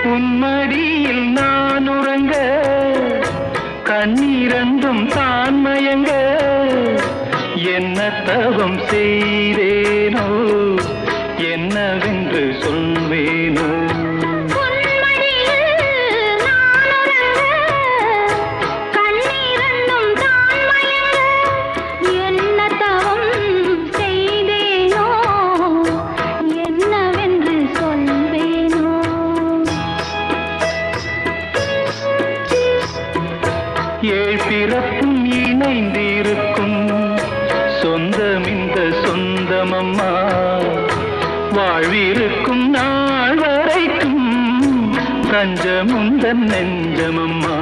உன்மடியில் நான் உறங்க கண்ணீரந்தும் தான் மயங்க என்ன தவம் செய்தேனோ என்னவென்று சொல்வேனோ ஏழ் பிறப்பும் இணைந்திருக்கும் சொந்தம் இந்த சொந்தமம்மா வாழ்விருக்கும் நாள் வரைக்கும் தஞ்சமுந்தன் நெஞ்சமம்மா